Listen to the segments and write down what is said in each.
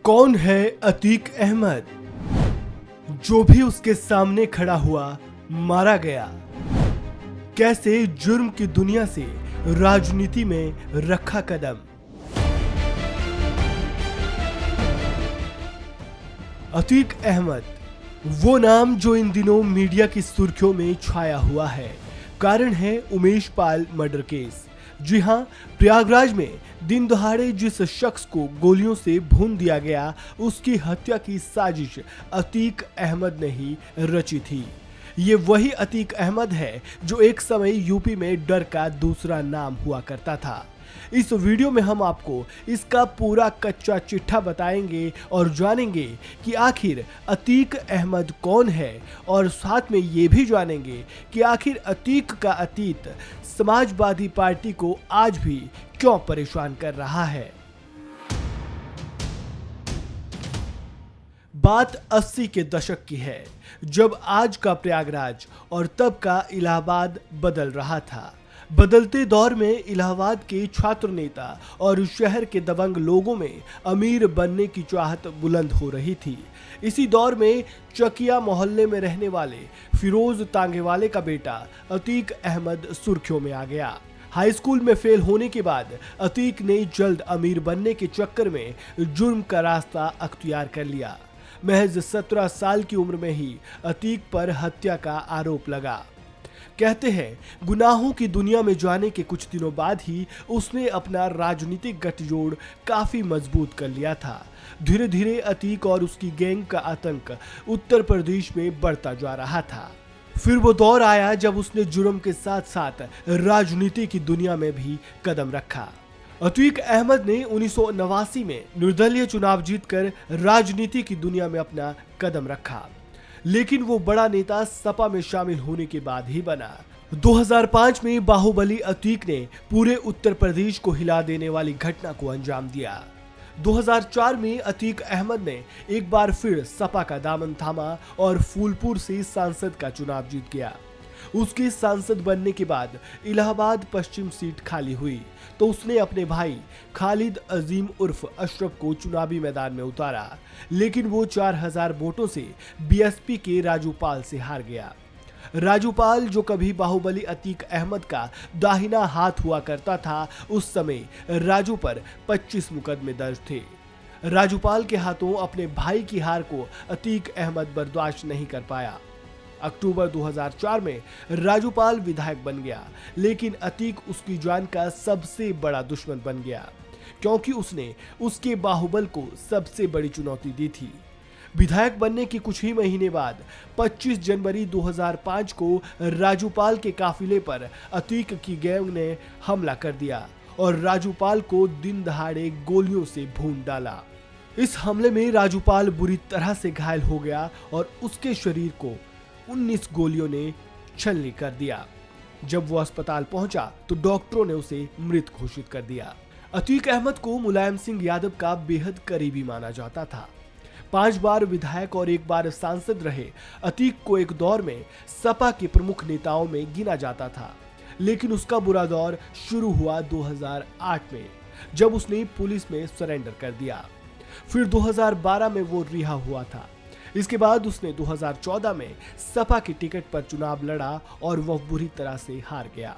कौन है अतीक अहमद? जो भी उसके सामने खड़ा हुआ मारा गया। कैसे जुर्म की दुनिया से राजनीति में रखा कदम। अतीक अहमद वो नाम जो इन दिनों मीडिया की सुर्खियों में छाया हुआ है। कारण है उमेश पाल मर्डर केस। जी हां, प्रयागराज में दिन दहाड़े जिस शख्स को गोलियों से भून दिया गया, उसकी हत्या की साजिश अतीक अहमद ने ही रची थी। ये वही अतीक अहमद है जो एक समय यूपी में डर का दूसरा नाम हुआ करता था। इस वीडियो में हम आपको इसका पूरा कच्चा चिट्ठा बताएंगे और जानेंगे कि आखिर अतीक अहमद कौन है, और साथ में ये भी जानेंगे कि आखिर अतीक का अतीत समाजवादी पार्टी को आज भी क्यों परेशान कर रहा है। बात 80 के दशक की है, जब आज का प्रयागराज और तब का इलाहाबाद बदल रहा था। बदलते दौर में इलाहाबाद के छात्र नेता और शहर के दबंग लोगों में अमीर बनने की चाहत बुलंद हो रही थी। इसी दौर में चकिया मोहल्ले में रहने वाले फिरोज तांगेवाले का बेटा अतीक अहमद सुर्खियों में आ गया। हाई स्कूल में फेल होने के बाद अतीक ने जल्द अमीर बनने के चक्कर में जुर्म का रास्ता अख्तियार कर लिया। महज 17 साल की उम्र में ही अतीक पर हत्या का आरोप लगा। कहते हैं गुनाहों की दुनिया में जाने के कुछ दिनों बाद ही उसने अपना राजनीतिक गठजोड़ काफी मजबूत कर लिया था। धीरे धीरे अतीक और उसकी गैंग का आतंक उत्तर प्रदेश में बढ़ता जा रहा था। फिर वो दौर आया जब उसने जुर्म के साथ साथ राजनीति की दुनिया में भी कदम रखा। अतीक अहमद ने 1989 में निर्दलीय चुनाव जीतकर राजनीति की दुनिया में अपना कदम रखा, लेकिन वो बड़ा नेता सपा में शामिल होने के बाद ही बना। 2005 में बाहुबली अतीक ने पूरे उत्तर प्रदेश को हिला देने वाली घटना को अंजाम दिया। 2004 में अतीक अहमद ने एक बार फिर सपा का दामन थामा और फूलपुर से सांसद का चुनाव जीत गया। उसके सांसद बनने के बाद इलाहाबाद पश्चिम सीट खाली हुई तो उसने अपने भाई खालिद अजीम उर्फ अशरफ को चुनावी मैदान में उतारा, लेकिन वो 4000 वोटों से बीएसपी के राजूपाल से हार गया। राजूपाल जो कभी बाहुबली अतीक अहमद का दाहिना हाथ हुआ करता था, उस समय राजू पर 25 मुकदमे दर्ज थे। राजूपाल के हाथों अपने भाई की हार को अतीक अहमद बर्दाश्त नहीं कर पाया। अक्टूबर 2004 में राजूपाल विधायक बन गया, लेकिन अतीक उसकी जान का सबसे बड़ा दुश्मन बन गया, क्योंकि उसने उसके बाहुबल को सबसे बड़ी चुनौती दी थी। विधायक बनने के कुछ ही महीने बाद 25 जनवरी 2005 को राजूपाल के काफिले पर अतीक की गैंग ने हमला कर दिया और राजूपाल को दिन दहाड़े गोलियों से भून डाला। इस हमले में राजूपाल बुरी तरह से घायल हो गया और उसके शरीर को 19 गोलियों ने छलनी कर दिया। जब वो अस्पताल पहुंचा तो डॉक्टरों ने उसे मृत घोषित कर दिया। अतीक अहमद को मुलायम सिंह यादव का बेहद करीबी माना जाता था। 5 बार विधायक और 1 बार सांसद रहे अतीक को एक दौर में सपा के प्रमुख नेताओं में गिना जाता था, लेकिन उसका बुरा दौर शुरू हुआ 2008 में, जब उसने पुलिस में सरेंडर कर दिया। फिर 2012 में वो रिहा हुआ था। इसके बाद उसने 2014 में सपा की टिकट पर चुनाव लड़ा और वह बुरी तरह से हार गया।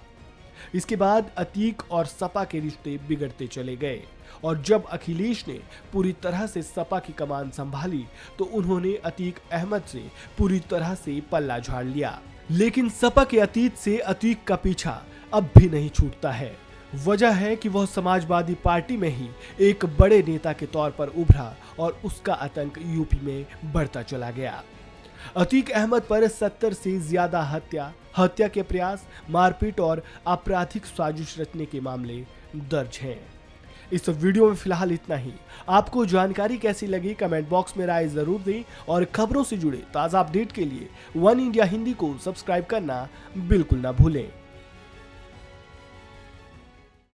इसके बाद अतीक और सपा के रिश्ते बिगड़ते चले गए और जब अखिलेश ने पूरी तरह से सपा की कमान संभाली तो उन्होंने अतीक अहमद से पूरी तरह से पल्ला झाड़ लिया। लेकिन सपा के अतीत से अतीक का पीछा अब भी नहीं छूटता है। वजह है कि वह समाजवादी पार्टी में ही एक बड़े नेता के तौर पर उभरा और उसका आतंक यूपी में बढ़ता चला गया। अतीक अहमद पर 70 से ज्यादा हत्या के प्रयास, मारपीट और आपराधिक साजिश रचने के मामले दर्ज हैं। इस वीडियो में फिलहाल इतना ही। आपको जानकारी कैसी लगी कमेंट बॉक्स में राय जरूर दें और खबरों से जुड़े ताज़ा अपडेट के लिए वन इंडिया हिंदी को सब्सक्राइब करना बिल्कुल ना भूलें।